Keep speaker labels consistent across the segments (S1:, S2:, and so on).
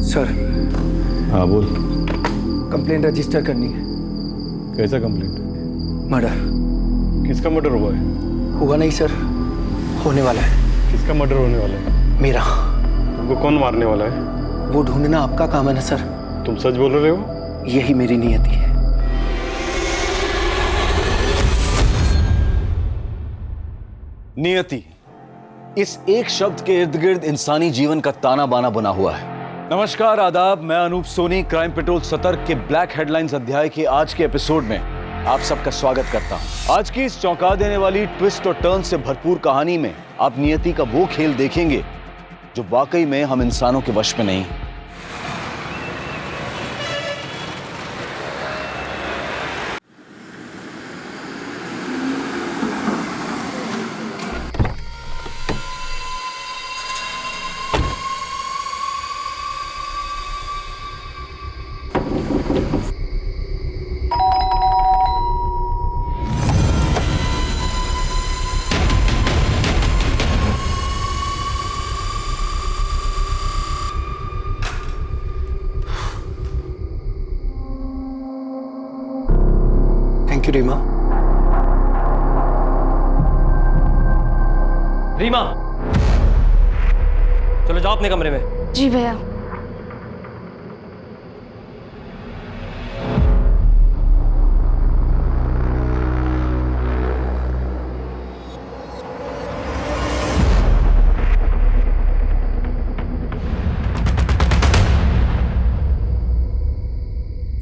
S1: Sir.
S2: हाँ बोल।
S1: Complaint register करनी है।
S2: कैसा कंप्लेंट?
S1: मर्डर।
S2: किसका मर्डर हुआ है?
S1: हुआ नहीं सर, होने वाला है।
S2: किसका मर्डर होने वाला है?
S1: मेरा।
S2: तुमको कौन मारने वाला है?
S1: वो ढूंढना आपका काम है ना सर।
S2: तुम सच बोल रहे हो?
S1: यही मेरी नियति है।
S3: नियति, इस एक शब्द के इर्द गिर्द इंसानी जीवन का ताना बाना बना हुआ है। नमस्कार, आदाब। मैं अनूप सोनी क्राइम पेट्रोल सतर्क के ब्लैक हेडलाइंस अध्याय के आज के एपिसोड में आप सबका स्वागत करता हूं। आज की इस चौंका देने वाली ट्विस्ट और टर्न से भरपूर कहानी में आप नियति का वो खेल देखेंगे जो वाकई में हम इंसानों के वश में नहीं।
S1: Thank you Reema.
S4: रीमा, चलो जाओ अपने कमरे में।
S5: जी भैया।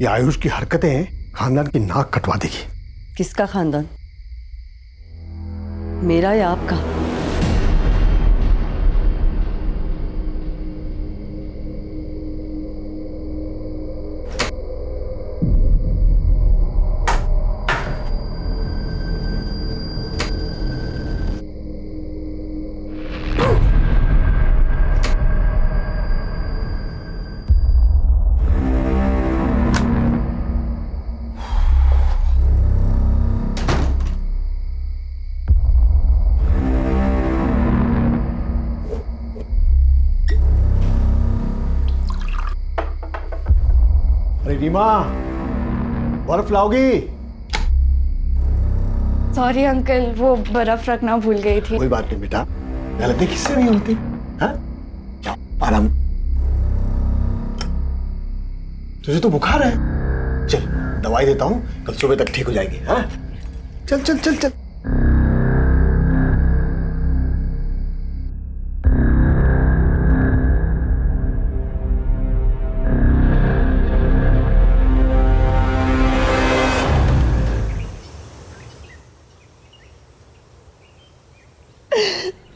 S6: ये आयुष की हरकतें खानदान की नाक कटवा देगी।
S7: किसका खानदान? मेरा या आपका?
S6: अरे रीमा, बर्फ लाओगी?
S5: सॉरी अंकल, वो बर्फ रखना भूल गई थी।
S6: कोई बात नहीं बेटा, गलती किससे नहीं होती। हाँ, जाओ आराम। तुझे तो बुखार है, चल दवाई देता हूँ, कल सुबह तक ठीक हो जाएगी। हाँ, चल चल चल चल।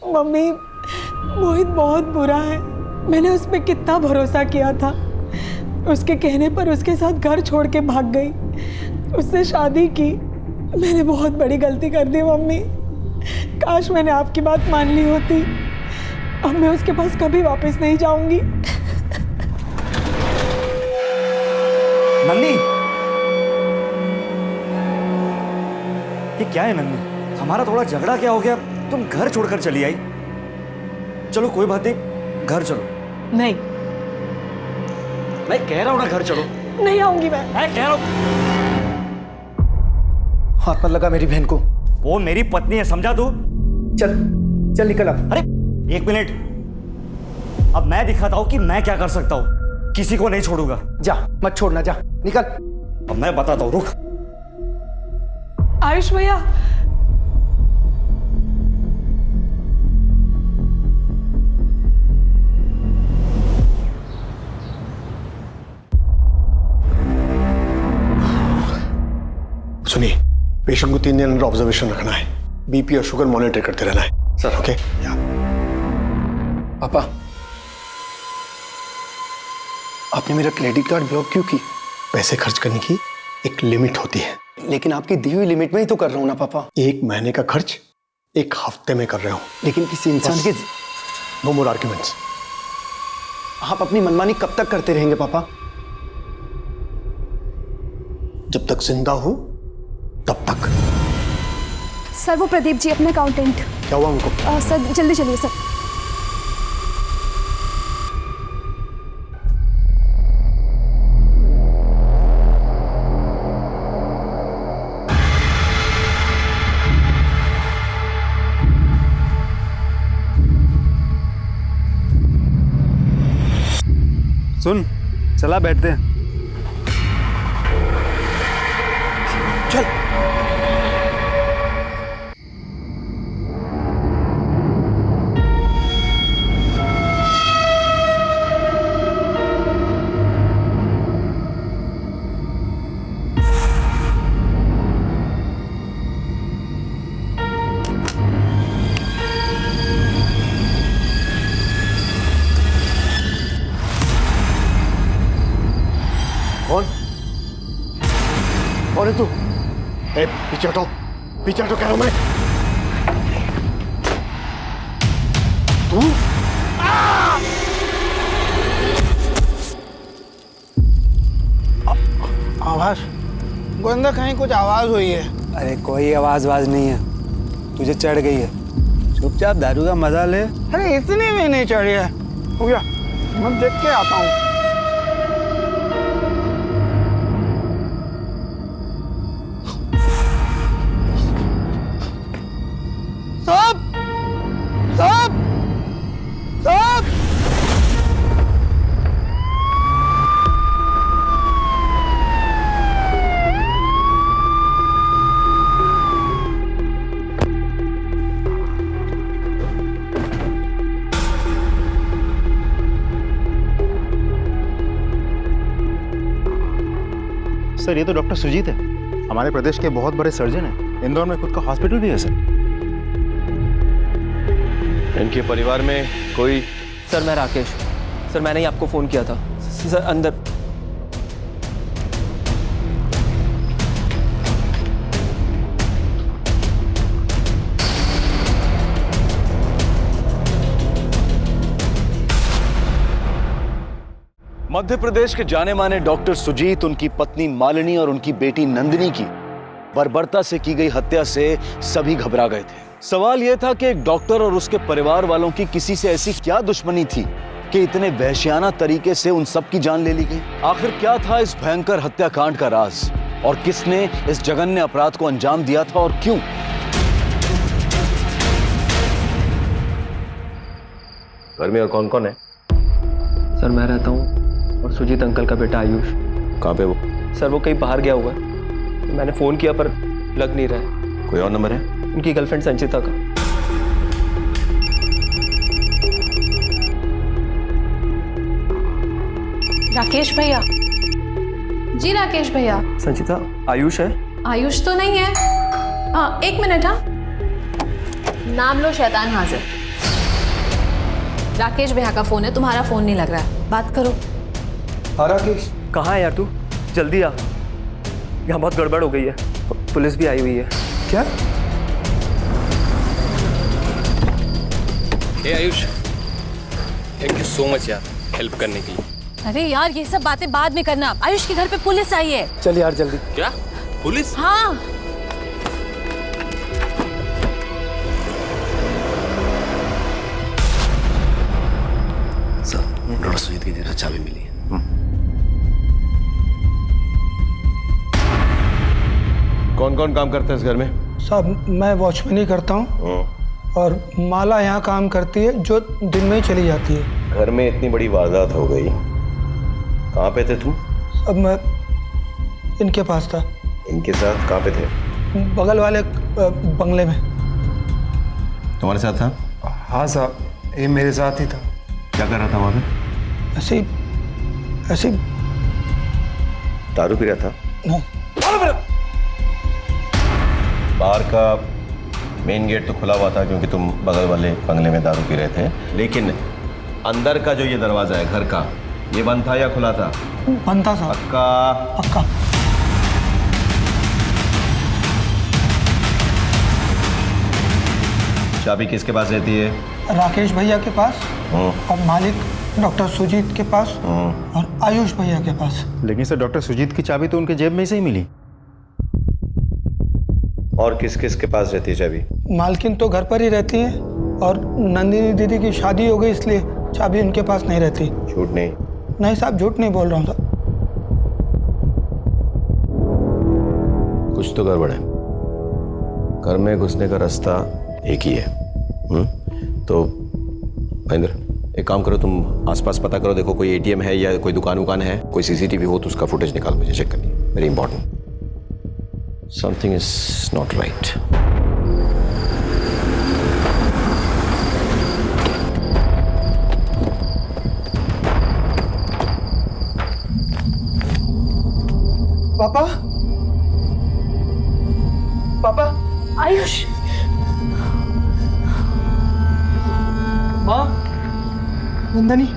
S8: मम्मी, मोहित बहुत बुरा है। मैंने उस पर कितना भरोसा किया था। उसके कहने पर उसके साथ घर छोड़ के भाग गई, उससे शादी की। मैंने बहुत बड़ी गलती कर दी मम्मी। काश मैंने आपकी बात मान ली होती। अब मैं उसके पास कभी वापस नहीं जाऊंगी।
S4: नन्नी, ये क्या है नन्नी? हमारा थोड़ा झगड़ा क्या हो गया, तुम घर छोड़कर चली आई। चलो कोई बात नहीं, घर चलो।
S8: नहीं,
S4: मैं कह रहा हूं ना घर चलो।
S8: नहीं आऊंगी मैं
S4: कह रहा हूं।
S1: हाथ पर लगा मेरी बहन को।
S4: वो मेरी पत्नी है, समझा तू?
S1: चल चल निकल अब।
S4: अरे एक मिनट, अब मैं दिखाता हूं कि मैं क्या कर सकता हूं। किसी को नहीं छोड़ूंगा।
S1: जा, मत छोड़ना, जा निकल।
S4: अब मैं बताता हूं, रुक।
S8: आयुष भैया,
S6: सुनिए, पेशेंट को 3 दिन अंडर ऑब्जर्वेशन रखना है। बीपी और शुगर मॉनिटर करते रहना है सर। ओके
S1: पापा, आपने मेरा क्रेडिट कार्ड ब्लॉक क्यों की?
S6: पैसे खर्च करने की एक लिमिट होती है।
S1: लेकिन आपकी दी हुई लिमिट में ही तो कर रहा हूं ना पापा।
S6: 1 महीने का खर्च 1 हफ्ते में कर रहे हो।
S1: लेकिन किसी इंसान के
S6: नो मोर आर्ग्यूमेंट्स।
S1: आप अपनी मनमानी कब तक करते रहेंगे पापा?
S6: जब तक जिंदा हो तब तक।
S5: सर वो प्रदीप जी अपने अकाउंटेंट।
S6: क्या हुआ उनको?
S5: सर जल्दी चलिए सर।
S4: सुन, चला बैठते हैं।
S6: चल। कौन है तू? ए, पीछे हटो, पीछे हटो कह रहा हूं मैं। तू?
S9: आवाज गोविंदा, कहीं कुछ आवाज हुई है?
S4: अरे कोई आवाज वाज नहीं है, तुझे चढ़ गई है। चुपचाप दारू का मजा ले।
S9: अरे इतनी भी नहीं चढ़ी है। हो गया, मैं देख के आता हूँ। सब सब सब
S1: सर, ये तो डॉक्टर सुजीत है, हमारे प्रदेश के बहुत बड़े सर्जन हैं। इंदौर में खुद का हॉस्पिटल भी है सर।
S3: इनके परिवार में कोई?
S10: सर मैं राकेश, सर मैंने ही आपको फ़ोन किया था। सर अंदर।
S3: मध्य प्रदेश के जाने माने डॉक्टर सुजीत, उनकी पत्नी मालिनी और उनकी बेटी नंदिनी की बर्बरता से की गई हत्या से सभी घबरा गए थे। सवाल यह था कि एक डॉक्टर और उसके परिवार वालों की किसी से ऐसी क्या दुश्मनी थी कि इतने वहशियाना तरीके से उन सब की जान ले ली गई। आखिर क्या था इस भयंकर हत्याकांड का राज, और किसने इस जघन्य अपराध को अंजाम दिया था और क्यों?
S11: घर में और कौन कौन है?
S10: सर मैं रहता हूँ और सुजीत अंकल का बेटा आयुष।
S11: कहाँ पे वो?
S10: सर वो कहीं बाहर गया हुआ है, मैंने फ़ोन किया पर लग नहीं रहा है।
S11: कोई और नंबर है?
S10: उनकी गर्लफ्रेंड संचिता का।
S5: राकेश भैया। जी राकेश भैया।
S10: संचिता, आयुष है?
S5: आयुष तो नहीं है। हाँ एक मिनट। हाँ नाम लो, शैतान हाजिर। राकेश भैया का फोन है, तुम्हारा फोन नहीं लग रहा है, बात करो।
S4: हाँ राकेश,
S10: कहाँ है यार तू? जल्दी आ, यहाँ बहुत गड़बड़ हो गई है, पुलिस भी आई हुई है।
S4: क्या?
S12: Hey Ayush, thank you so much यार हेल्प करने के लिए।
S13: अरे यार ये सब बातें बाद में करना, आयुष के घर पे पुलिस आई है।
S4: चल यार जल्दी।
S12: क्या पुलिस?
S13: हाँ
S11: डॉक्टर सुजीत की देर चाबी मिली है। कौन कौन काम करता है इस घर में?
S9: साहब मैं वॉचमैनी करता हूँ और माला यहाँ काम करती है जो दिन में ही चली जाती है।
S11: घर में इतनी बड़ी वारदात हो गई, कहाँ पे थे तुम?
S9: अब मैं इनके पास था।
S11: इनके साथ कहाँ पे थे?
S9: बगल वाले बंगले में।
S11: तुम्हारे साथ था?
S4: हाँ साहब, ये मेरे साथ ही था।
S11: क्या कर रहा था वहाँ पे?
S9: ऐसे
S11: दारू पी रहा था?
S9: नहीं।
S11: बाहर का मेन गेट तो खुला हुआ था क्योंकि तुम बगल वाले बंगले में दारू पी रहे थे, लेकिन अंदर का जो ये दरवाजा है घर का, ये बंद था या खुला था?
S9: बंद था साहब।
S11: पक्का?
S9: पक्का।
S11: चाबी किसके पास रहती है?
S9: राकेश भैया के पास और मालिक डॉक्टर सुजीत के पास और आयुष भैया के पास।
S1: लेकिन सर डॉक्टर सुजीत की चाबी तो उनके जेब में से ही मिली।
S11: और किस किस के पास रहती है चाबी?
S9: मालकिन तो घर पर ही रहती है और नंदिनी दीदी की शादी हो गई इसलिए चाबी उनके पास नहीं रहती।
S11: झूठ नहीं?
S9: नहीं साहब झूठ नहीं बोल रहा हूँ साहब।
S11: कुछ तो गड़बड़ है। घर में घुसने का रास्ता एक ही है। तो महेंद्र एक काम करो, तुम आसपास पता करो, देखो कोई एटीएम है या कोई दुकान वुकान है, कोई सीसीटीवी हो तो उसका फुटेज निकाल, मुझे चेक करनी है, very important. Something is not right.
S9: पापा, पापा,
S13: आयुष,
S9: माँ, नंदनी,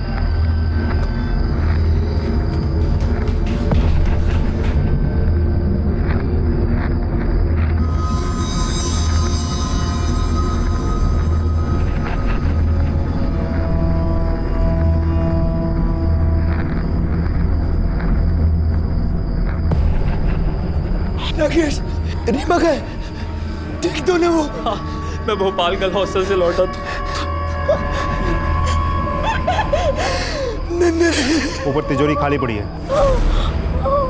S9: राकेश, रीमा का है, ठीक तो नहीं वो?
S10: हाँ, मैं भोपाल कल हॉस्टल से लौटा था।
S1: ऊपर तिजोरी खाली पड़ी है।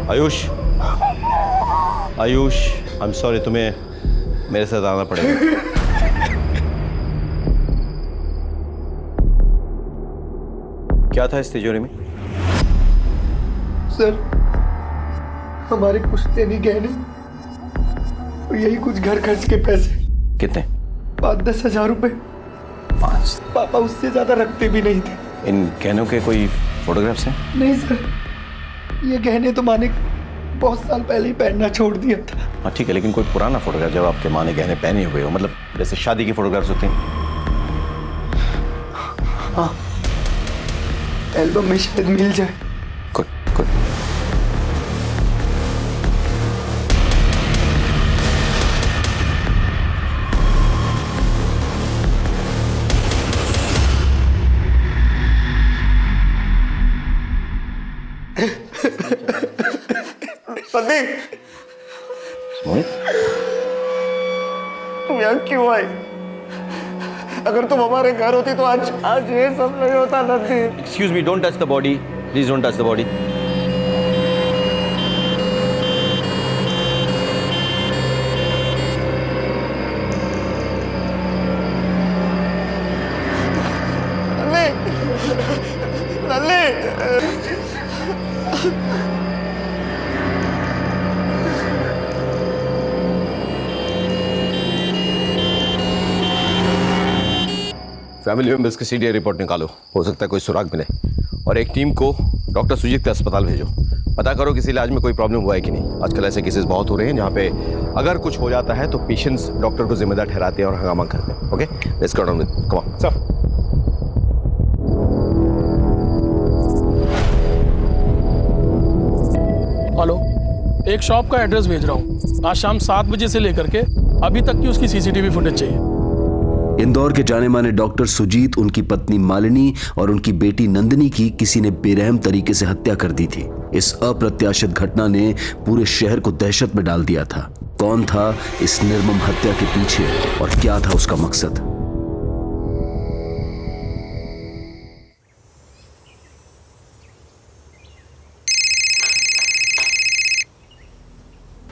S11: Ayush, Ayush, I am sorry, तुम्हें मेरे साथ आना पड़ेगा। क्या था इस तिजोरी में?
S9: सर, हमारे पुश्तैनी गहने और यही कुछ घर खर्च के पैसे।
S11: कितने?
S9: 5-10 हज़ार रुपए। पापा उससे ज्यादा रखते भी नहीं थे।
S11: इन गहनों के कोई फोटोग्राफ्स हैं?
S9: नहीं सर, ये गहने तो माने बहुत साल पहले ही पहनना छोड़ दिया था।
S11: हाँ ठीक है, लेकिन कोई पुराना फोटोग्राफ जब आपके माँ ने गहने पहने हुए हो, मतलब जैसे शादी की फोटोग्राफ्स होते हैं।
S9: हाँ, एल्बम में शायद मिल जाए।
S11: Good good.
S9: संदीप,
S11: मोहित,
S9: तुम यहाँ क्यों आए? अगर तुम हमारे घर होती तो आज ये सब नहीं होता Nandi.
S11: Excuse me, don't touch the body, please don't touch the body. Family members की सीडीआई रिपोर्ट निकालो, हो सकता है कोई सुराग मिले। और एक टीम को डॉक्टर सुजीत के अस्पताल भेजो, पता करो किसी इलाज में कोई प्रॉब्लम हुआ है कि नहीं। आजकल ऐसे केसेस बहुत हो रहे हैं जहाँ पे अगर कुछ हो जाता है तो पेशेंट्स डॉक्टर को जिम्मेदार ठहराते हैं और हंगामा करते हैं। Okay, let's go down with, come on sir.
S14: Hello, एक शॉप का एड्रेस भेज रहा हूँ। आज शाम 7 बजे से लेकर के अभी तक की उसकी सीसीटीवी फुटेज चाहिए।
S3: इंदौर के जाने माने डॉक्टर सुजीत, उनकी पत्नी मालिनी और उनकी बेटी नंदिनी की किसी ने बेरहम तरीके से हत्या कर दी थी। इस अप्रत्याशित घटना ने पूरे शहर को दहशत में डाल दिया था। कौन था इस निर्मम हत्या के पीछे और क्या था उसका मकसद?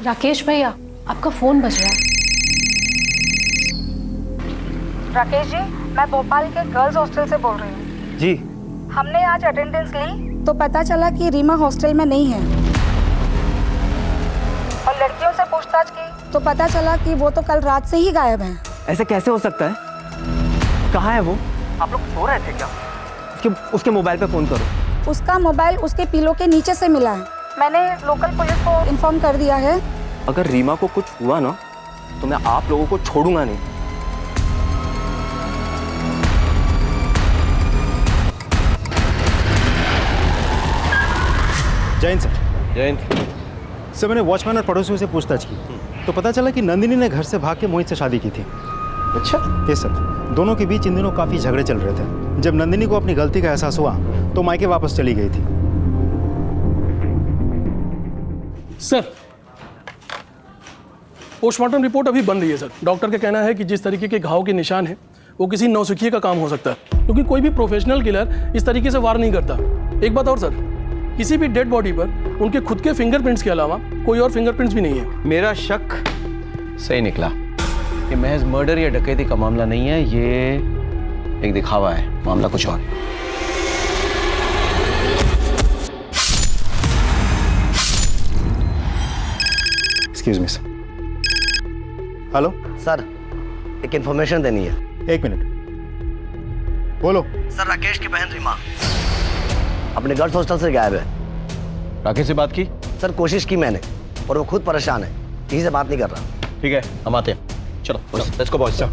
S13: राकेश भैया, आपका फोन बज रहा है।
S15: राकेश जी, मैं भोपाल के गर्ल्स हॉस्टल से बोल रही हूँ।
S10: जी।
S15: हमने आज अटेंडेंस ली तो पता चला कि रीमा हॉस्टल में नहीं है, और लड़कियों से पूछताछ की तो पता चला कि वो तो कल रात से ही गायब है।
S10: ऐसे कैसे हो सकता है? कहाँ है वो? आप लोग सो रहे थे क्या? उसके मोबाइल पे फोन करो।
S15: उसका मोबाइल उसके पिलो के नीचे से मिला है। मैंने लोकल पुलिस को इन्फॉर्म कर दिया है।
S10: अगर रीमा को कुछ हुआ ना तो मैं आप लोगों को छोड़ूंगा नहीं।
S1: जैन सर।
S11: जैन
S1: सर, मैंने वॉचमैन और पड़ोसियों से पूछताछ की तो पता चला कि नंदिनी ने घर से भाग के मोहित से शादी की थी।
S11: अच्छा?
S1: यस सर, दोनों के बीच इन दिनों काफ़ी झगड़े चल रहे थे। जब नंदिनी को अपनी गलती का एहसास हुआ तो मायके वापस चली गई थी।
S14: सर, पोस्टमार्टम रिपोर्ट अभी बन रही है सर। डॉक्टर का कहना है कि जिस तरीके के घाव के निशान हैं वो किसी नौसिखिए का काम हो सकता है, क्योंकि कोई भी प्रोफेशनल किलर इस तरीके से वार नहीं करता। एक बात और सर, किसी भी डेड बॉडी पर उनके खुद के फिंगरप्रिंट्स के अलावा कोई और फिंगरप्रिंट्स भी नहीं है।
S11: मेरा शक सही निकला। ये महज मर्डर या डकैती का मामला नहीं है, ये एक दिखावा है, मामला कुछ और है।
S1: Excuse me sir. Hello
S10: sir, एक इन्फॉर्मेशन देनी है।
S1: एक मिनट, बोलो।
S10: सर, राकेश की बहन रीमा अपने गर्ल्स हॉस्टल से गायब है।
S11: राकेश से बात की?
S10: सर, कोशिश की मैंने, और वो खुद परेशान है, किसी से बात नहीं कर रहा।
S11: ठीक है, हम आते हैं। चलो लेट्स गो बॉयज।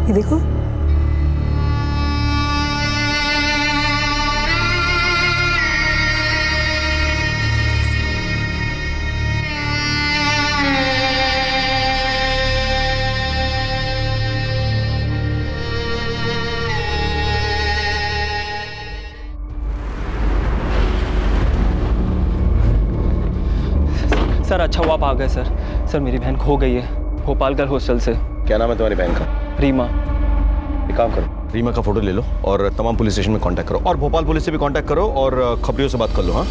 S8: ये देखो,
S10: सर, अच्छा हुआ आप आ गए सर। सर, मेरी बहन खो गई है भोपाल गर्ल हॉस्टल से।
S11: क्या नाम है तुम्हारी बहन का?
S10: रीमा।
S11: एक काम करो, रीमा का फोटो ले लो और तमाम पुलिस स्टेशन में कांटेक्ट करो, और भोपाल पुलिस से भी कांटेक्ट करो और खबरियों से बात कर लो। हाँ,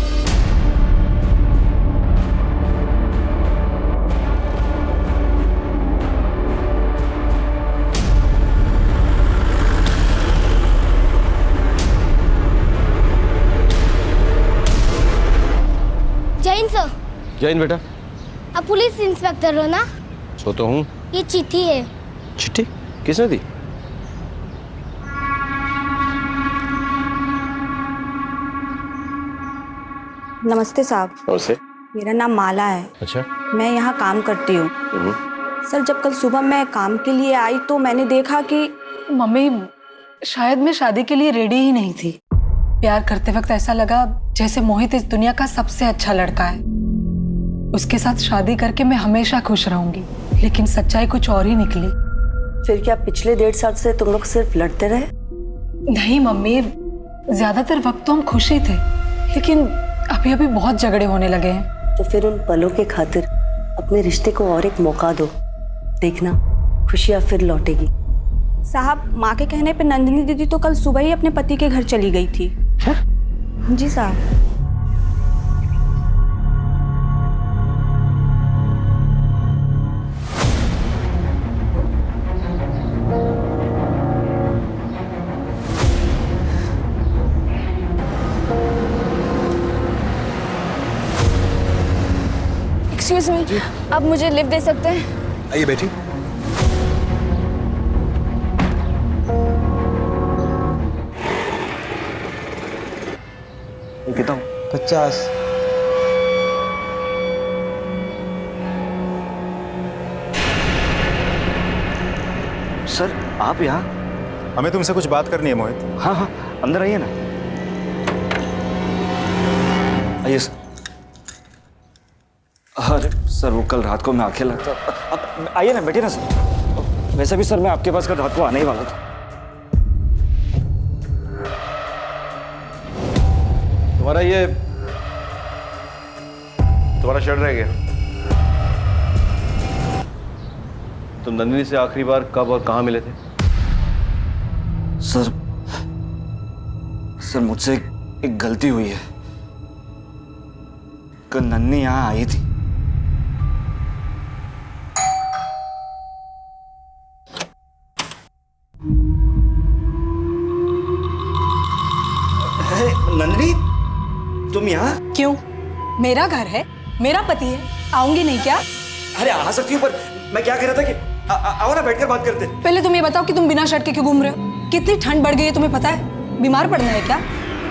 S16: जैन सर।
S11: जैन बेटा।
S16: आप पुलिस इंस्पेक्टर हो ना?
S11: सो तो हूँ।
S16: ये चिट्ठी है।
S11: चिट्ठी किसने दी?
S15: नमस्ते साहब।
S11: नमस्ते।
S15: मेरा नाम माला है।
S11: अच्छा।
S15: मैं यहाँ काम करती हूँ। सर, जब कल सुबह मैं काम के लिए आई तो मैंने देखा कि
S8: मम्मी, शायद मैं शादी के लिए रेडी ही नहीं थी। प्यार करते वक्त ऐसा लगा जैसे मोहित इस दुनिया का सबसे अच्छा लड़का है। उसके साथ शादी करके मैं हमेशा खुश रहूंगी, लेकिन सच्चाई कुछ और ही निकली।
S7: फिर क्या पिछले 1.5 साल से तुम लोग सिर्फ लड़ते रहे?
S8: नहीं मम्मी, ज्यादातर वक्त तो हम खुश ही थे, लेकिन अभी अभी बहुत झगड़े होने लगे हैं।
S7: तो फिर उन पलों के खातिर अपने रिश्ते को और एक मौका दो, देखना खुशियाँ फिर लौटेगी।
S15: साहब, माँ के कहने पे नंदिनी दीदी तो कल सुबह ही अपने पति के घर चली गई थी। जी साहब।
S16: एक्सक्यूज मी, आप मुझे लिफ्ट दे सकते हैं?
S6: आइए बेटी।
S4: कितना? 50। सर, आप यहाँ?
S1: हमें तुमसे कुछ बात करनी है मोहित।
S4: हाँ हाँ, अंदर आइए ना। आइए सर। अरे सर, वो कल रात को मैं आके लगता। अब आइए ना, बैठिए ना सर। वैसे भी सर, मैं आपके पास कल रात को आने ही वाला था।
S11: तुम्हारा शर्ट रह गया। तुम नंदिनी से आखिरी बार कब और कहाँ मिले थे?
S4: सर मुझसे एक गलती हुई है। कल नन्नी यहाँ आई थी। नंदिनी, तुम यहाँ?
S8: क्यों? मेरा घर है, मेरा पति है, आऊंगी नहीं क्या?
S4: अरे आ सकती हूँ, पर मैं क्या कह रहा था कि आओ ना, बैठकर बात करते।
S8: पहले तुम ये बताओ कि तुम बिना शर्ट के क्यों घूम रहे हो? कितनी ठंड बढ़ गई है तुम्हें पता है? बीमार पड़ना है क्या?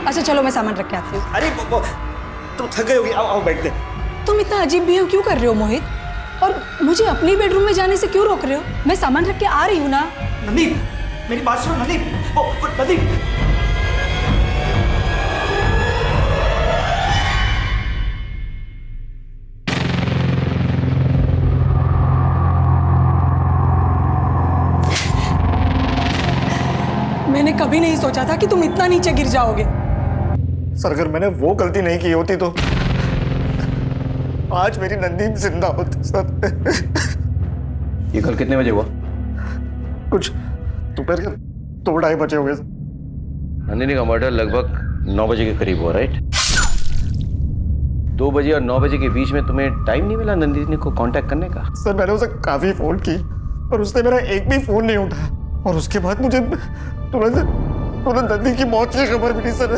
S8: अच्छा चलो, मैं सामान रख के आती हूँ।
S4: अरे तुम थक गए होगी, आओ बैठते।
S8: तुम इतना अजीब बिहेव क्यों कर रहे हो मोहित? और मुझे अपनी बेडरूम में जाने से क्यों रोक रहे हो? मैं सामान रख के आ रही हूँ ना।
S4: नंदी, मेरी बात सुनो। नंदी, नंदी।
S8: मैंने कभी नहीं सोचा था कि तुम इतना नीचे गिर जाओगे।
S6: सर, अगर मैंने वो गलती नहीं की होती तो आज मेरी नंदी जिंदा होती सर।
S11: ये कल कितने बजे हुआ?
S6: कुछ दोपहर के 2-2:30 बजे हुए सर।
S11: नंदिनी का मर्डर लगभग 9 बजे के करीब हुआ, राइट? 2 बजे और 9 बजे के बीच में तुम्हें टाइम नहीं मिला नंदिनी को कांटेक्ट करने का?
S6: सर मैंने उसे काफी फोन की पर उसने मेरा एक भी फोन नहीं उठाया और उसके बाद मुझे तुरंत नंदी की मौत की खबर मिली सर।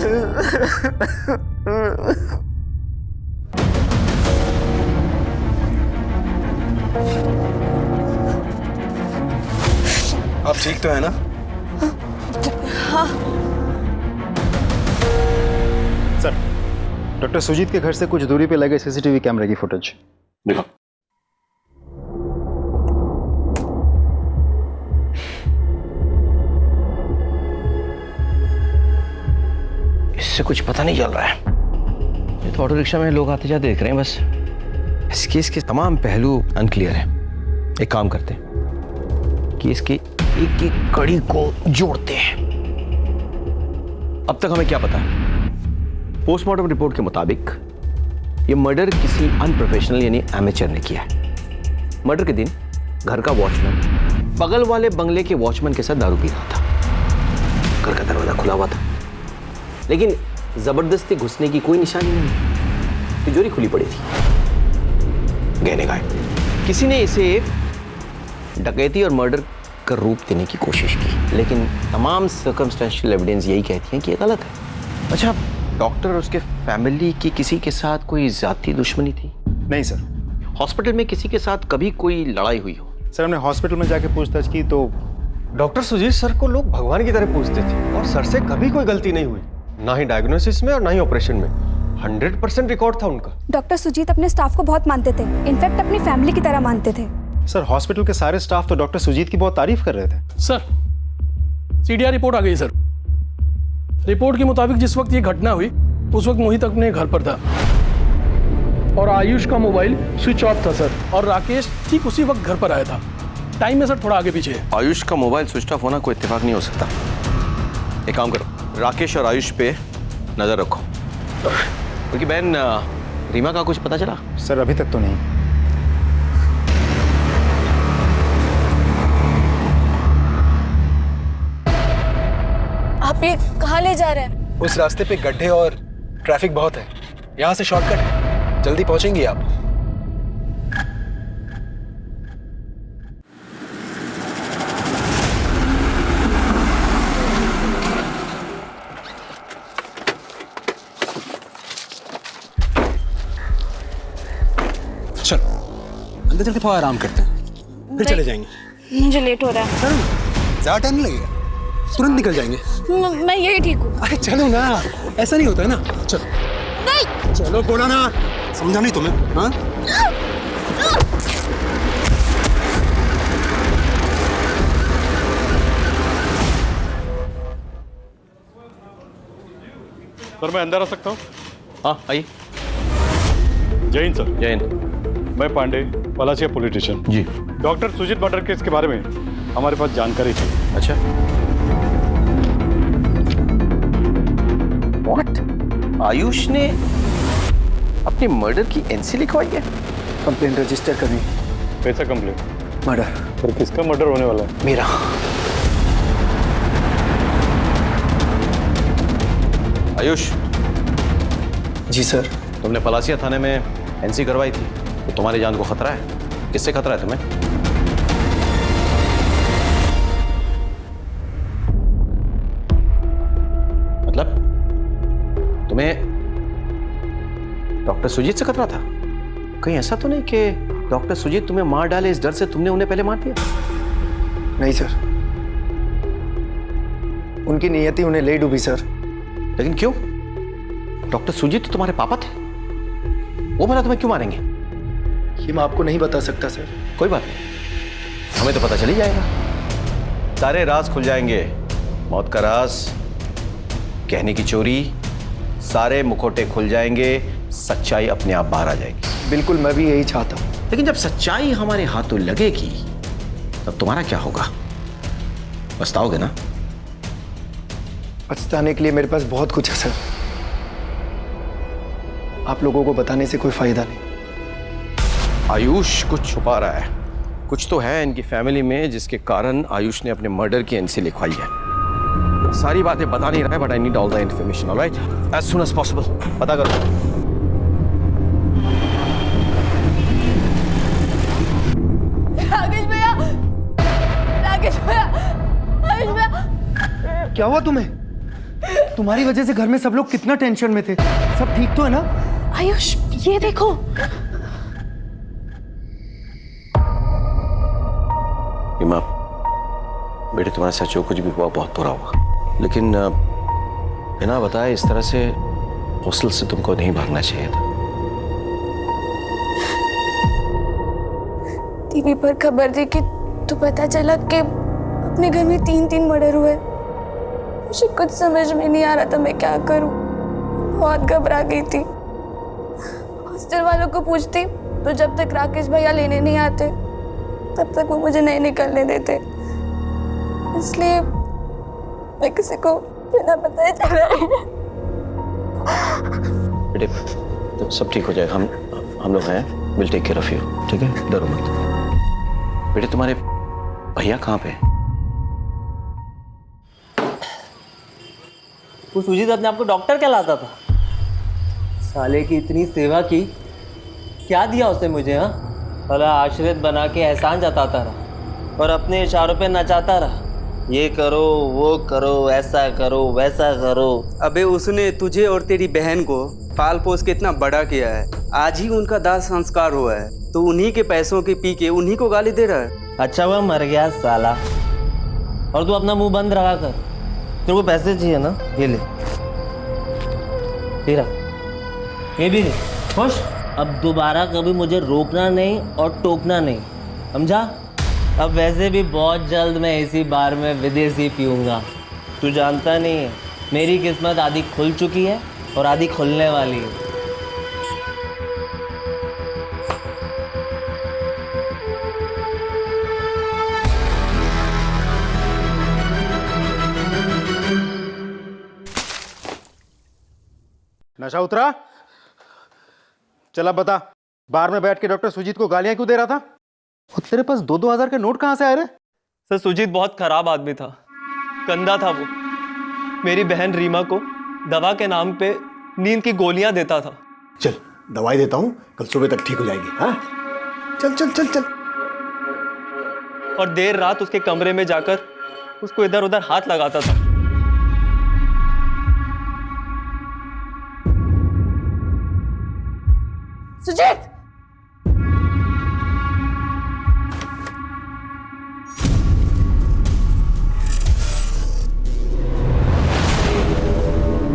S6: आप ठीक तो है ना?
S15: हाँ।
S1: सर, डॉक्टर सुजीत के घर से कुछ दूरी पे लगे सीसीटीवी कैमरे की फुटेज
S11: देखो। इससे कुछ पता नहीं चल रहा है। ये तो ऑटो रिक्शा में लोग आते जाते देख रहे हैं बस। इस केस के तमाम पहलू अनक्लियर हैं। एक काम करते हैं कि इसकी एक एक कड़ी को जोड़ते हैं। अब तक हमें क्या पता है? पोस्टमार्टम रिपोर्ट के मुताबिक ये मर्डर किसी अनप्रोफेशनल यानी एमेचर ने किया है। मर्डर के दिन घर का वॉचमैन बगल वाले बंगले के वॉचमैन के साथ दारू पी रहा था। घर का दरवाजा खुला हुआ था, लेकिन जबरदस्ती घुसने की कोई निशानी नहीं। तिजोरी खुली पड़ी थी, गहने गायब। किसी ने इसे डकैती और मर्डर का रूप देने की कोशिश की, लेकिन तमाम सर्कमस्टेंशियल एविडेंस यही कहती हैं कि ये गलत है। अच्छा, डॉक्टर और उसके फैमिली की किसी के साथ कोई जाती दुश्मनी थी?
S1: नहीं सर।
S11: हॉस्पिटल में किसी के साथ कभी कोई लड़ाई हुई हो?
S1: सर, हमने हॉस्पिटल में जाके पूछताछ की तो
S17: डॉक्टर सुजीत सर को लोग भगवान की तरह पूछते थे और सर से कभी कोई गलती नहीं हुई, ना ही डायग्नोसिस में और ना ही ऑपरेशन में। 100% रिकॉर्ड था उनका।
S15: डॉक्टर सुजीत अपने स्टाफ को बहुत मानते थे, इनफैक्ट अपनी फैमिली की तरह मानते थे।
S1: सर, हॉस्पिटल के सारे स्टाफ तो डॉक्टर सुजीत की बहुत तारीफ कर रहे थे।
S14: सर, सीडीआर रिपोर्ट आ गई सर। रिपोर्ट के मुताबिक जिस वक्त ये घटना हुई उस वक्त मोहित अपने घर पर था और आयुष का मोबाइल स्विच ऑफ था सर, और राकेश ठीक उसी वक्त घर पर आया था। टाइम में सर थोड़ा आगे पीछे है।
S11: आयुष का मोबाइल स्विच ऑफ होना कोई इत्तेफाक नहीं हो सकता। एक काम करो, राकेश और आयुष पे नजर रखो। उनकी बहन रीमा का कुछ पता चला?
S1: सर, अभी तक तो नहीं।
S16: आप ये कहाँ ले जा रहे हैं?
S6: उस रास्ते पे गड्ढे और ट्रैफिक बहुत है, यहाँ से शॉर्टकट है, जल्दी पहुंचेंगी आप। चलो अंदर चल के थोड़ा आराम करते हैं, फिर चले जाएंगे।
S16: मुझे लेट हो रहा है।
S6: ज्यादा टाइम नहीं लगेगा, तुरंत निकल जाएंगे।
S16: मैं यही ठीक हूँ।
S6: अरे चलो ना, ऐसा नहीं होता है ना। चलो
S16: नहीं,
S6: चलो बोला ना, समझा नहीं तुम्हें? हाँ,
S2: सर मैं अंदर आ सकता हूँ?
S11: हाँ आइए।
S2: जय हिंद सर।
S11: जय हिंद।
S2: मैं पांडे, पलाशिया पुलिस स्टेशन।
S11: जी।
S2: डॉक्टर सुजीत मर्डर केस के बारे में हमारे पास जानकारी थी।
S11: अच्छा, व्हाट? आयुष ने अपने मर्डर की एनसी लिखवाई है?
S6: कंप्लेंट रजिस्टर करनी।
S2: कैसा कंप्लेंट?
S6: मर्डर।
S2: पर किसका मर्डर होने वाला है?
S6: मेरा।
S11: आयुष।
S6: जी सर।
S11: तुमने पलासिया थाने में एनसी करवाई थी, तो तुम्हारी जान को खतरा है। किससे खतरा है तुम्हें? मतलब तुम्हें डॉक्टर सुजीत से खतरा था? कहीं ऐसा तो नहीं कि डॉक्टर सुजीत तुम्हें मार डाले, इस डर से तुमने उन्हें पहले मार दिया?
S6: नहीं सर, उनकी नियति उन्हें ले डूबी सर।
S11: लेकिन क्यों? डॉक्टर सुजीत तो तुम्हारे पापा थे, वो भला तुम्हें क्यों मारेंगे?
S6: ये मैं आपको नहीं बता सकता सर।
S11: कोई बात नहीं, हमें तो पता चल ही जाएगा। सारे राज खुल जाएंगे। मौत का राज, कहने की चोरी, सारे मुखौटे खुल जाएंगे, सच्चाई अपने आप बाहर आ जाएगी।
S6: बिल्कुल, मैं भी यही चाहता हूँ।
S11: लेकिन जब सच्चाई हमारे हाथों लगेगी तब तुम्हारा क्या होगा? पछताओगे ना?
S6: पछताने के लिए मेरे पास बहुत कुछ है सर। आप लोगों को बताने से कोई फायदा नहीं।
S11: आयुष कुछ छुपा रहा है। कुछ तो है इनकी फैमिली में जिसके कारण आयुष ने अपने मर्डर की एनसी लिखवाई है। सारी बातें बता नहीं रहा है, but I need all the information, alright? As soon as possible पता करो।
S16: राकेश भैया, राकेश भैया, आयुष भैया।
S9: क्या हुआ तुम्हें? तुम्हारी वजह से घर में सब लोग कितना टेंशन में थे। सब ठीक तो है ना?
S16: आयुष, ये देखो।
S11: रीमा, बेटे तुम्हारे साथ जो कुछ भी हुआ बहुत बुरा हुआ, लेकिन बिना बताए इस तरह से हॉस्टल से तुमको नहीं भागना चाहिए था।
S16: टीवी पर खबर देखी तो पता चला कि अपने घर में 3 मर्डर हुए। मुझे कुछ समझ में नहीं आ रहा था मैं क्या करूं। बहुत घबरा गई थी। हॉस्टल वालों को पूछती तो जब तक राकेश भैया लेने नहीं आते तब तक वो मुझे नहीं निकलने देते। इसलिए मैं किसी को बिना बताए चला गया।
S11: बेटे तो सब ठीक हो जाएगा। हम लोग हैं, will take care of you, ठीक है? डरो मत। बेटे तुम्हारे भैया कहाँ पे हैं?
S10: वो सुजीत अपने आप को डॉक्टर कहलाता था। साले की इतनी सेवा की, क्या दिया उसने मुझे? हाँ, साला आश्रित बना के एहसान जताता रहा और अपने इशारों पे नचाता रहा। ये करो, वो करो, ऐसा करो, वैसा करो।
S18: अबे उसने तुझे और तेरी बहन को पाल पोस के इतना बड़ा किया है। आज ही उनका दाह संस्कार हुआ है तो उन्हीं के पैसों के पी के उन्हीं को गाली दे रहा है।
S10: अच्छा हुआ मर गया साला। और तू अपना मुंह बंद रखा कर। तेरे को पैसे चाहिए ना? ये ले, तेरा ये भी ले। खुश? अब दोबारा कभी मुझे रोकना नहीं और टोकना नहीं, समझा? अब वैसे भी बहुत जल्द मैं इसी बार में विदेशी पीऊँगा। तू जानता नहीं है, मेरी किस्मत आधी खुल चुकी है और आधी खुलने वाली है।
S1: नशा उतरा? चला बता, बार में बैठ के डॉक्टर सुजीत को गालियां क्यों दे रहा था? और तेरे पास 2-2 हजार के नोट कहां से आए रे?
S10: सर, सुजीत बहुत खराब आदमी था, गंदा था वो। मेरी बहन रीमा को दवा के नाम पे नींद की गोलियां देता था।
S6: चल दवाई देता हूँ, कल सुबह तक ठीक हो जाएगी। हाँ चल चल चल चल।
S10: और देर रात उसके कमरे में जाकर उसको इधर उधर हाथ लगाता था।
S16: सुजीत!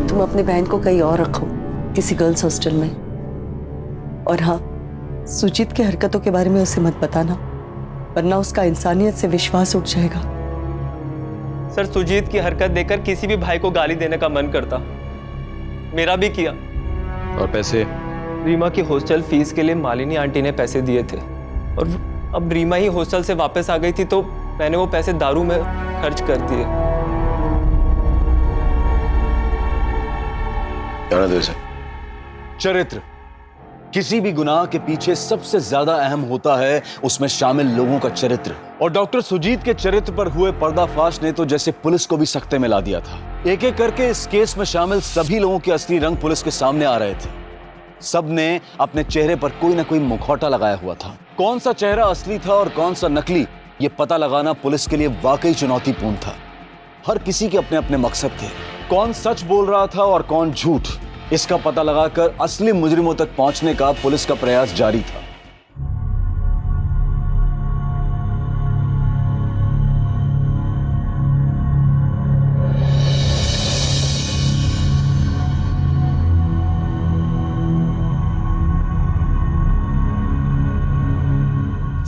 S7: तुम अपने बहन को कहीं और रखो, किसी गर्ल्स हॉस्टल में। और हाँ, सुजीत की हरकतों के बारे में उसे मत बताना, वरना उसका इंसानियत से विश्वास उठ जाएगा।
S10: सर, सुजीत की हरकत देखकर किसी भी भाई को गाली देने का मन करता। मेरा भी किया।
S11: और पैसे?
S10: रीमा की हॉस्टल फीस के लिए मालिनी आंटी ने पैसे दिए थे और अब रीमा ही हॉस्टल से वापस आ गई थी तो मैंने वो पैसे दारू में खर्च कर दिए।
S3: चरित्र, किसी भी गुनाह के पीछे सबसे ज्यादा अहम होता है उसमें शामिल लोगों का चरित्र। और डॉक्टर सुजीत के चरित्र पर हुए पर्दाफाश ने तो जैसे पुलिस को भी सख्ते में ला दिया था। एक एक करके इस केस में शामिल सभी लोगों के असली रंग पुलिस के सामने आ रहे थे। सब ने अपने चेहरे पर कोई ना कोई मुखौटा लगाया हुआ था। कौन सा चेहरा असली था और कौन सा नकली, ये पता लगाना पुलिस के लिए वाकई चुनौतीपूर्ण था। हर किसी के अपने अपने मकसद थे। कौन सच बोल रहा था और कौन झूठ, इसका पता लगाकर असली मुजरिमों तक पहुंचने का पुलिस का प्रयास जारी था।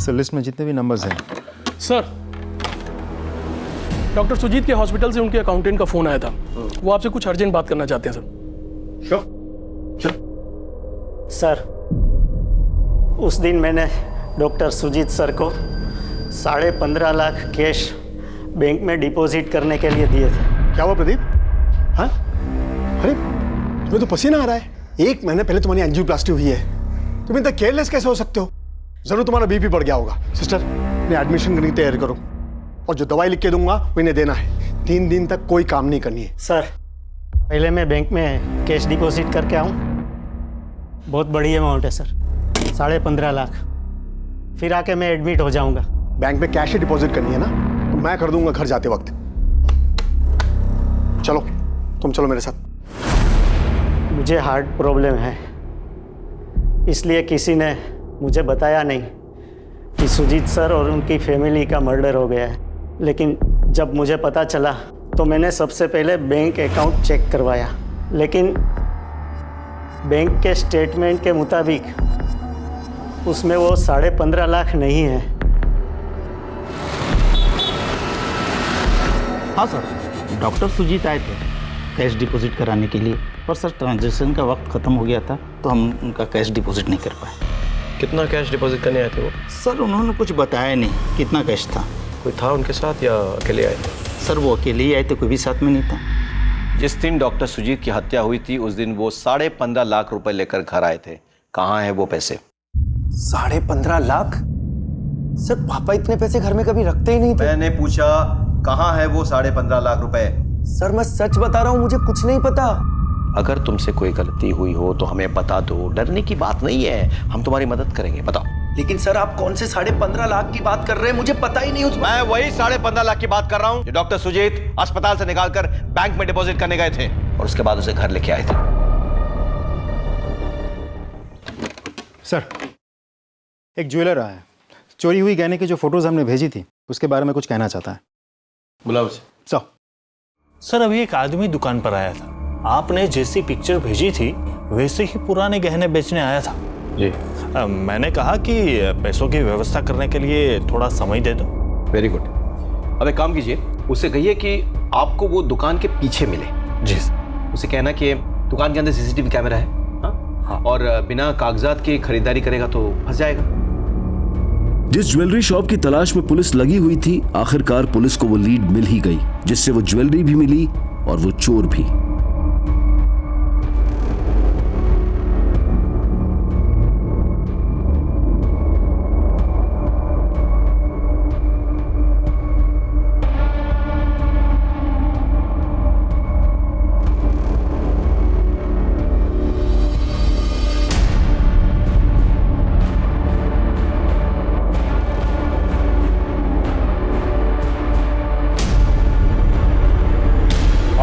S1: सर, लिस्ट में जितने भी नंबर्स हैं।
S14: सर, डॉक्टर सुजीत के हॉस्पिटल से उनके अकाउंटेंट का फोन आया था। वो आपसे कुछ अर्जेंट बात करना चाहते हैं सर।
S19: सर, उस दिन मैंने डॉक्टर सुजीत सर को 15.5 लाख कैश बैंक में डिपॉजिट करने के लिए दिए थे।
S6: क्या हुआ प्रदीप? हाँ, अरे तुम्हें तो पसीना आ रहा है। 1 महीने पहले तुम्हारी एंजियोप्लास्टी हुई है, तुम इतना केयरलेस कैसे हो सकते हो? जरूर तुम्हारा बीपी बढ़ गया होगा। सिस्टर, मैं एडमिशन करने की तैयारी करो और जो दवाई लिख के दूंगा वो इन्हें देना है। 3 दिन तक कोई काम नहीं करनी है।
S19: सर, पहले मैं बैंक में कैश डिपॉजिट करके आऊँ। बहुत बड़ी अमाउंट है सर, 15.5 लाख। फिर आके मैं एडमिट हो जाऊंगा।
S6: बैंक में कैश ही डिपॉजिट करनी है ना, तो मैं कर दूंगा घर जाते वक्त। चलो, तुम चलो मेरे साथ।
S19: मुझे हार्ट प्रॉब्लम है, इसलिए किसी ने मुझे बताया नहीं कि सुजीत सर और उनकी फैमिली का मर्डर हो गया है। लेकिन जब मुझे पता चला तो मैंने सबसे पहले बैंक अकाउंट चेक करवाया, लेकिन बैंक के स्टेटमेंट के मुताबिक उसमें वो 15.5 लाख नहीं है।
S20: हाँ सर, डॉक्टर सुजीत आए थे कैश डिपॉजिट कराने के लिए, पर सर ट्रांजैक्शन का वक्त ख़त्म हो गया था तो हम उनका कैश डिपॉजिट नहीं कर पाए।
S17: कितना कैश डिपॉजिट करने आए थे वो?
S20: सर उन्होंने कुछ बताया नहीं कितना कैश था।
S17: कोई था उनके साथ या अकेले आए थे?
S20: सर वो अकेले ही आए थे, कोई भी साथ में नहीं था।
S11: जिस दिन डॉक्टर सुजीत की हत्या हुई थी उस दिन वो 15.5 लाख रुपए लेकर घर आए थे। कहाँ है वो पैसे?
S3: 15.5 लाख? सर पापा इतने पैसे घर में कभी रखते ही नहीं थे।
S11: मैंने पूछा कहाँ है वो 15.5 लाख रुपए?
S3: सर मैं सच बता रहा हूँ, मुझे कुछ नहीं पता।
S11: अगर तुमसे कोई गलती हुई हो तो हमें बता दो, डरने की बात नहीं है, हम तुम्हारी मदद करेंगे। बताओ।
S3: लेकिन सर आप कौन से 15.5 लाख की बात कर रहे हैं? मुझे पता ही नहीं।
S11: मैं वही 15.5 लाख की बात कर रहा हूँ जो डॉक्टर सुजीत अस्पताल से निकालकर बैंक में डिपॉजिट करने गए थे और उसके बाद उसे घर लेके आए थे।
S1: सर, एक ज्वेलर आया है, चोरी हुई गहने की जो फोटोज हमने भेजी थी उसके बारे में कुछ कहना चाहता है।
S11: बुलाओ उसे।
S20: सर अभी एक आदमी दुकान पर आया था, आपने जैसी पिक्चर भेजी थी वैसे ही पुराने गहने बेचने आया था
S11: जी।
S20: मैंने कहा कि पैसों की व्यवस्था करने के लिए थोड़ा समय दे दो।
S11: Very good. अब एक काम कीजिए, उससे कहिए कि आपको वो दुकान के पीछे मिले।
S20: जी।
S11: उसे कहना कि दुकान के अंदर सीसीटीवी कैमरा है। हाँ? और बिना कागजात की खरीदारी करेगा तो फंस जाएगा।
S3: जिस ज्वेलरी शॉप की तलाश में पुलिस लगी हुई थी, आखिरकार पुलिस को वो लीड मिल ही गई, जिससे वो ज्वेलरी भी मिली और वो चोर भी।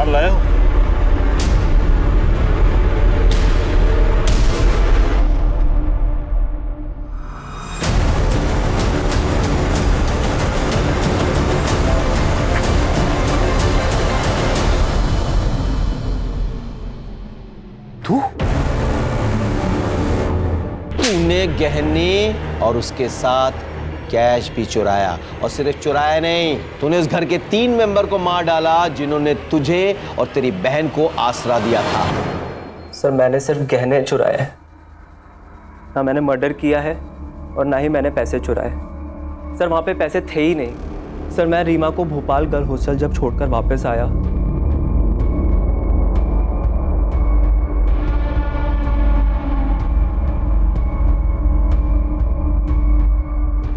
S20: लाया हूं।
S11: तूने गहने और उसके साथ कैश भी चुराया, और सिर्फ चुराया नहीं, तूने उस घर के 3 मेंबर को मार डाला जिन्होंने तुझे और तेरी बहन को आसरा दिया था।
S18: सर मैंने सिर्फ गहने चुराए हैं, ना मैंने मर्डर किया है और ना ही मैंने पैसे चुराए। सर वहाँ पे पैसे थे ही नहीं। सर मैं रीमा को भोपाल गर्ल हॉस्टल जब छोड़कर वापस आया,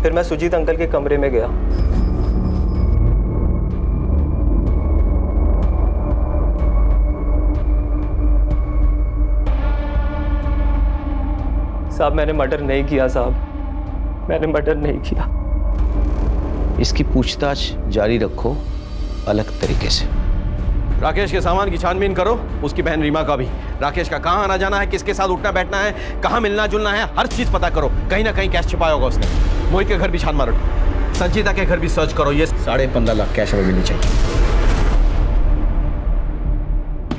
S18: फिर मैं सुजीत अंकल के कमरे में गया। साहब मैंने मर्डर नहीं किया साहब, मैंने मर्डर नहीं किया।
S11: इसकी पूछताछ जारी रखो अलग तरीके से। राकेश के सामान की छानबीन करो, उसकी बहन रीमा का भी। राकेश का कहाँ आना जाना है, किसके साथ उठना बैठना है, कहाँ मिलना जुलना है, हर चीज पता करो। कहीं ना कहीं कैश छिपाया होगा उसने। मोहित के घर भी छान मारो, संचिता के घर भी सर्च करो। ये 15.5 लाख कैश हमें मिलनी चाहिए।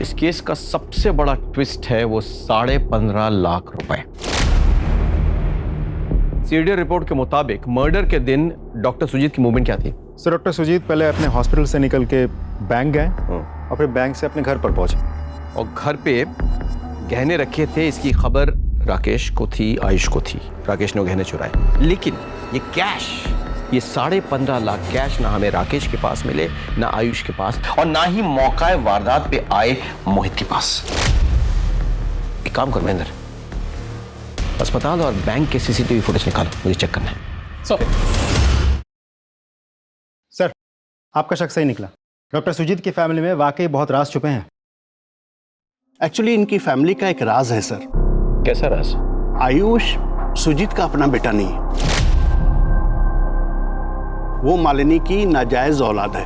S11: इस केस का सबसे बड़ा ट्विस्ट है वो 15.5 लाख रुपए। सीडीआर रिपोर्ट के मुताबिक मर्डर के दिन डॉक्टर सुजीत की मूवमेंट क्या थी?
S1: सर डॉक्टर सुजीत पहले अपने हॉस्पिटल से निकल के बैंक गए और फिर बैंक से अपने घर पर पहुंचे,
S11: और घर पे गहने रखे थे। इसकी खबर राकेश को थी, आयुष को थी। राकेश ने गहने चुराए, लेकिन ये कैश, ये 15.5 लाख कैश ना हमें राकेश के पास मिले, ना आयुष के पास, और ना ही मौका वारदात पे आए मोहित के पास। एक काम कर महेंद्र, अस्पताल और बैंक के सीसीटीवी फुटेज निकालो, मुझे चेक करना है।
S1: सर, आपका शक सही निकला। डॉक्टर सुजीत की फैमिली में वाकई बहुत राज छुपे हैं।
S21: एक्चुअली इनकी फैमिली का एक राज है सर।
S11: कैसा राज?
S21: आयुष सुजीत का अपना बेटा नहीं है, वो मालिनी की नाजायज औलाद है।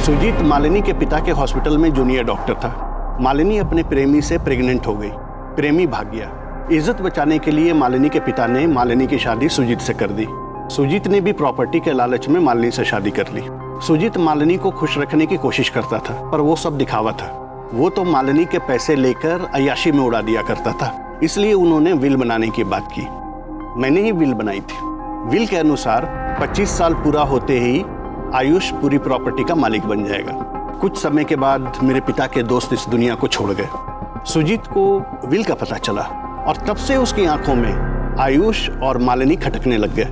S21: सुजीत मालिनी के पिता के हॉस्पिटल में जूनियर डॉक्टर था। मालिनी अपने प्रेमी से प्रेग्नेंट हो गई, प्रेमी भाग गया। इज्जत बचाने के लिए मालिनी के पिता ने मालिनी की शादी सुजीत से कर दी। सुजीत ने भी प्रॉपर्टी के लालच में मालिनी से शादी कर ली। सुजीत मालिनी को खुश रखने की कोशिश करता था, पर वो सब दिखावा था। वो तो मालिनी के पैसे लेकर अय्याशी में उड़ा दिया करता था, इसलिए उन्होंने विल बनाने की बात की। मैंने ही विल बनाई थी। विल के अनुसार 25 साल पूरा होते ही आयुष पूरी प्रॉपर्टी का मालिक बन जाएगा। कुछ समय के बाद मेरे पिता के दोस्त इस दुनिया को छोड़ गए। सुजीत को विल का पता चला और तब से उसकी आंखों में आयुष और मालिनी खटकने लग गए।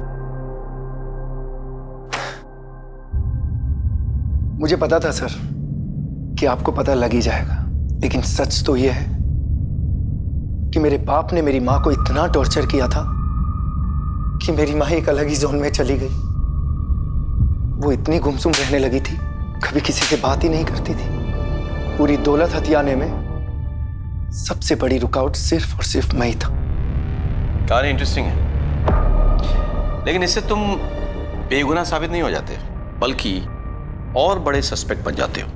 S22: मुझे पता था सर कि आपको पता लग ही जाएगा, लेकिन सच तो यह है कि मेरे बाप ने मेरी मां को इतना टॉर्चर किया था कि मेरी मां एक अलग ही जोन में चली गई। वो इतनी गुमसुम रहने लगी थी, कभी किसी से बात ही नहीं करती थी। पूरी दौलत हथियाने में सबसे बड़ी रुकावट सिर्फ और सिर्फ मैं ही था।
S11: कहानी इंटरेस्टिंग है, लेकिन इससे तुम बेगुनाह साबित नहीं हो जाते, बल्कि और बड़े सस्पेक्ट बन जाते हो।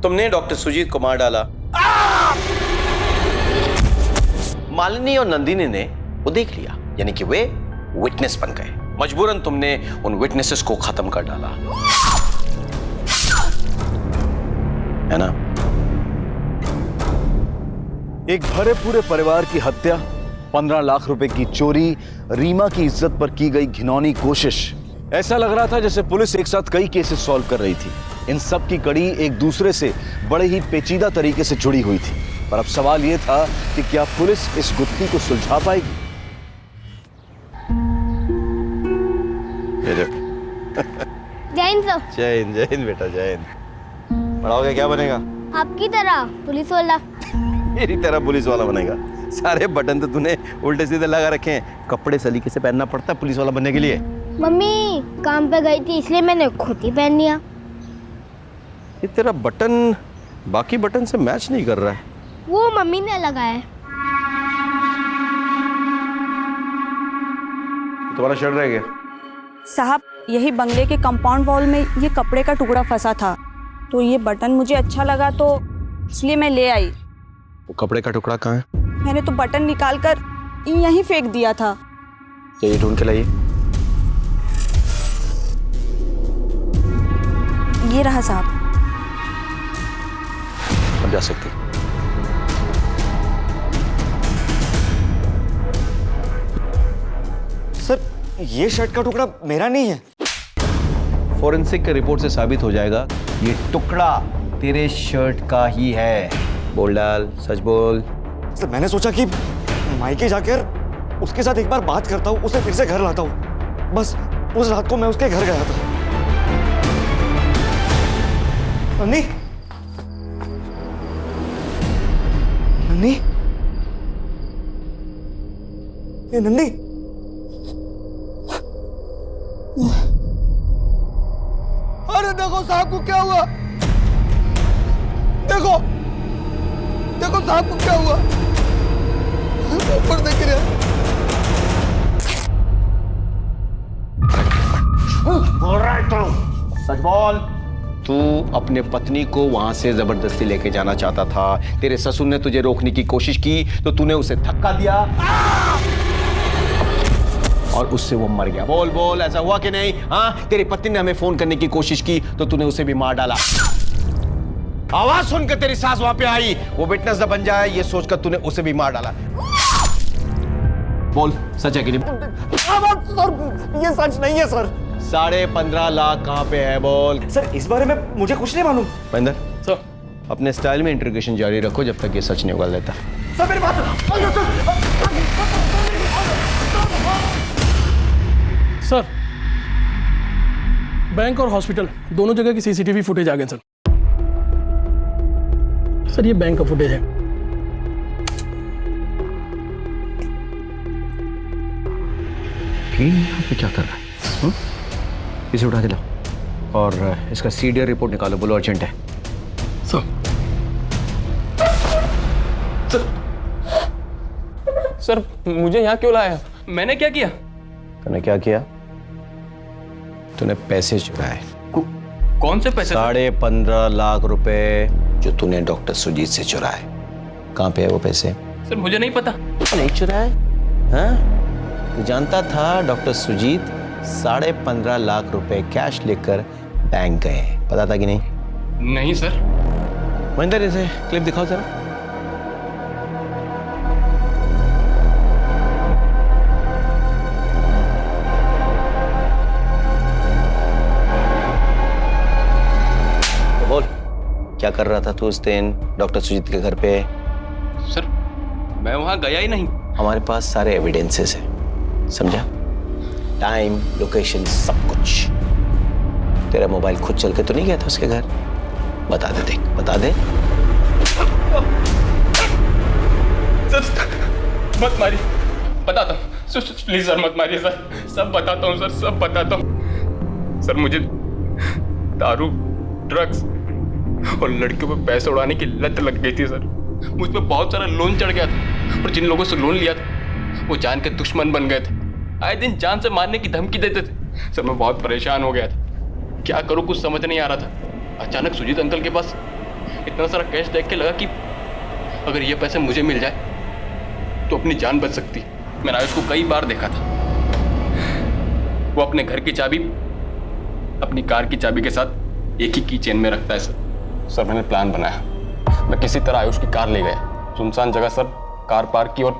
S11: तुमने डॉक्टर सुजीत को मार डाला, मालिनी और नंदिनी ने वो देख लिया, यानी कि वे विटनेस बन गए। मजबूरन तुमने उन विटनेसेस को खत्म कर डाला, है ना?
S3: एक भरे पूरे परिवार की हत्या, 15 लाख रुपए की चोरी, रीमा की इज्जत पर की गई घिनौनी कोशिश। ऐसा लग रहा था जैसे पुलिस एक साथ कई केसेस सॉल्व कर रही थी। इन सब की कड़ी एक दूसरे से बड़े ही पेचीदा तरीके से जुड़ी हुई थी। पर अब सवाल यह था कि क्या पुलिस इस गुत्थी को सुलझा पाएगी?
S11: जय हिंद बेटा, जय हिंद। बड़ा हो गया क्या बनेगा?
S23: आपकी तरह पुलिस वाला।
S11: मेरी तरह पुलिस वाला बनेगा? सारे बटन तो तूने उल्टे सीधे लगा रखे हैं। कपड़े सलीके से पहनना पड़ता है पुलिस वाला बनने के लिए।
S23: मम्मी काम पे गई थी इसलिए मैंने खुद ही पहन लिया।
S11: ये तेरा बटन बाकी बटन से मैच नहीं कर रहा है।
S23: वो मम्मी ने लगाया है।
S11: तुम्हारा शर्ट रह गया।
S15: साहब, यही बंगले के कंपाउंड वॉल में ये कपड़े का टुकड़ा फंसा था, तो ये बटन मुझे अच्छा लगा तो इसलिए मैं ले आई।
S11: वो कपड़े का टुकड़ा कहाँ है?
S15: मैंने तो बटन निकाल कर यहीं फेंक दिया था।
S11: ये ढूंढ के लाइए।
S15: ये रहा साहब।
S11: अब जा सकते हैं।
S4: सर, ये शर्ट का टुकड़ा मेरा नहीं है।
S11: फोरेंसिक के रिपोर्ट से साबित हो जाएगा ये टुकड़ा तेरे शर्ट का ही है। बोल डाल, सच बोल।
S4: सर, मैंने सोचा कि मायके जाकर उसके साथ एक बार बात करता हूँ, उसे फिर से घर लाता हूँ। बस उस रात को मैं उसके घर गया था। नन्नी, नन्नी, ये नन्नी,
S6: अरे देखो साहब को क्या हुआ, देखो देखो साहब को क्या हुआ, ऊपर देख रहे।
S11: बोल रहा है तू, सच बोल। तू अपने पत्नी को वहां से जबरदस्ती लेके जाना चाहता था। तेरे ससुर ने तुझे रोकने की कोशिश की तो तूने उसे धक्का दिया और उससे वो मर गया। बोल बोल, ऐसा हुआ कि नहीं? हाँ, तेरी पत्नी ने हमें फोन करने की कोशिश की तो तूने उसे भी मार डाला। आवाज सुनकर तेरी सास वहां पे आई, वो विटनेस न बन जाए ये सोचकर तूने उसे भी मार डाला। बोल, सच है कि नहीं?
S4: सर, ये सच नहीं है सर।
S11: 15.5 लाख कहाँ पे है? बोल।
S4: सर, इस बारे में मुझे कुछ नहीं मालूम।
S11: महेंद्र, सर अपने स्टाइल में इंट्रोगेशन जारी रखो जब तक ये सच नहीं उगल लेता।
S4: सर, मेरी बात
S14: सर, बैंक और हॉस्पिटल दोनों जगह की सीसीटीवी फुटेज आ गए सर। सर, ये बैंक का फुटेज है।
S3: ये यहाँ पे क्या कर रहा है? इसे उठा के लाओ और इसका सीडीआर रिपोर्ट निकालो, बोलो अर्जेंट है।
S18: सर मुझे यहाँ क्यों लाया? मैंने क्या किया?
S3: तूने क्या किया? तूने पैसे चुराए।
S18: कौन से पैसे?
S3: 15.5 लाख रुपए जो तूने डॉक्टर सुजीत से चुराए। कहाँ पे है वो पैसे?
S18: सर मुझे नहीं पता।
S3: नहीं चुराए? हाँ? तू जानता था डॉक्टर सुजीत 15.5 लाख रुपए कैश लेकर बैंक गए हैं, पता था कि नहीं?
S18: नहीं सर।
S3: महेंद्र इसे क्लिप दिखाओ जरा। क्या कर रहा था तू उस दिन डॉक्टर सुजीत के घर पे?
S18: सर मैं वहां गया ही नहीं।
S3: हमारे पास सारे एविडेंसेस हैं, समझा? टाइम, लोकेशन, सब कुछ। तेरा मोबाइल खुद चल के तो नहीं गया था उसके घर? बता दे, देख बता दे।
S18: सर मत मारिए, बताता हूँ। प्लीज सर मत मारिए सर, सब बताता हूँ सर, सब बताता हूँ। सर मुझे दारू, ड्रग्स और लड़कियों पे पैसे उड़ाने की लत लग गई थी सर। मुझ पे बहुत सारा लोन चढ़ गया था और जिन लोगों से लोन लिया था वो जान के दुश्मन बन गए थे। आए दिन जान से मारने की धमकी देते थे। सर मैं बहुत परेशान हो गया था, क्या करूँ कुछ समझ नहीं आ रहा था। अचानक सुजीत अंकल के पास इतना सारा कैश देख के लगा कि अगर ये पैसे मुझे मिल जाए तो अपनी जान बच सकती। मैंने आयुष को कई बार देखा था, वो अपने घर की चाबी अपनी कार की चाबी के साथ एक ही की चेन में रखता है सर। सर मैंने प्लान बनाया, मैं किसी तरह आयुष की कार ले गया, सुनसान जगह सर कार पार्क की और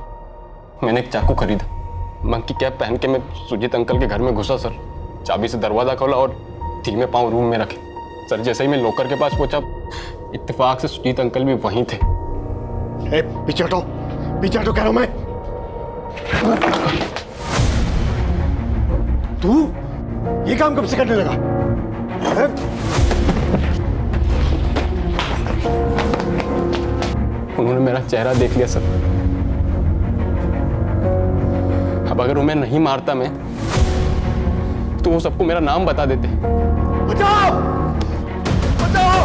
S18: मैंने एक चाकू खरीदा। मंकी कैप पहन के मैं सुजीत अंकल के घर में घुसा सर, चाबी से दरवाज़ा खोला और धीमे पाँव रूम में रखे। सर जैसे ही मैं लॉकर के पास पहुंचा, इत्तेफाक से सुजीत अंकल भी वहीं थे।
S6: पीछे हटो कह रहा हूं मैं। तू ये काम कब से करने लगा?
S18: उन्होंने मेरा चेहरा देख लिया सर। अब अगर उन्हें नहीं मारता मैं तो वो सबको मेरा नाम बता देते।
S6: बचाओ! बचाओ!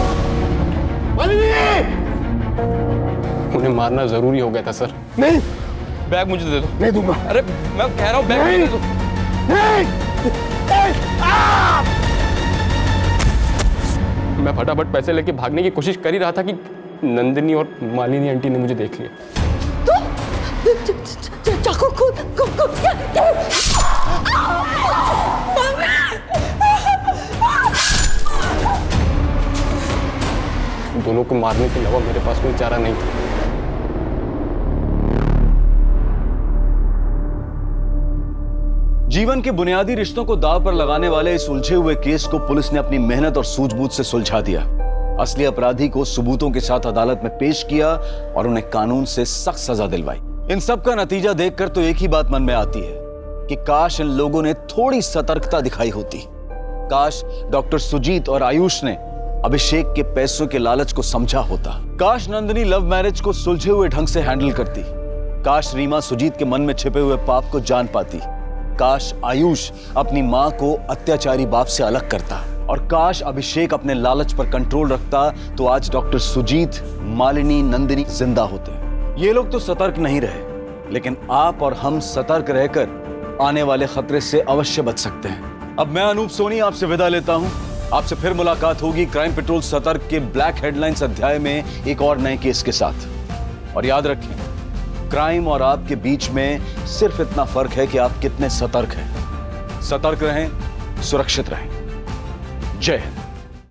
S18: उन्हें मारना जरूरी हो गया था सर।
S6: नहीं,
S18: बैग मुझे दे दो।
S6: नहीं दूंगा।
S18: अरे मैं कह रहा हूँ बैग मुझे दे दो। मैं फटाफट पैसे लेके भागने की कोशिश कर ही रहा था कि नंदिनी और मालिनी आंटी ने मुझे देख लिया। दोनों को मारने के अलावा मेरे पास कोई चारा नहीं था।
S3: जीवन के बुनियादी रिश्तों को दांव पर लगाने वाले इस उलझे हुए केस को पुलिस ने अपनी मेहनत और सूझबूझ से सुलझा दिया। असली अपराधी को सबूतों के साथ अदालत में पेश किया और उन्हें कानून से सख्त सजा दिलवाई। इन सब का नतीजा देखकर तो एक ही बात मन में आती है कि काश इन लोगों ने थोड़ी सतर्कता दिखाई होती। काश डॉक्टर सुजीत और आयुष ने अभिषेक के पैसों के लालच को समझा होता। काश नंदिनी लव मैरिज को सुलझे हुए ढंग से हैंडल करती। काश रीमा सुजीत के मन में छिपे हुए पाप को जान पाती। काश आयुष अपनी मां को अत्याचारी बाप से अलग करता और काश अभिषेक अपने लालच पर कंट्रोल रखता तो आज डॉक्टर सुजीत, मालिनी, नंदिनी जिंदा होते। ये लोग तो सतर्क नहीं रहे, लेकिन आप और हम सतर्क रहकर आने वाले खतरे से अवश्य बच सकते हैं। अब मैं अनूप सोनी आपसे विदा लेता हूं। आपसे फिर मुलाकात होगी क्राइम पेट्रोल सतर्क के ब्लैक हेडलाइंस अध्याय में एक और नए केस के साथ। और याद रखें, क्राइम और आपके बीच में सिर्फ इतना फर्क है कि आप कितने सतर्क हैं। सतर्क रहें, सुरक्षित रहें। जय हिंद।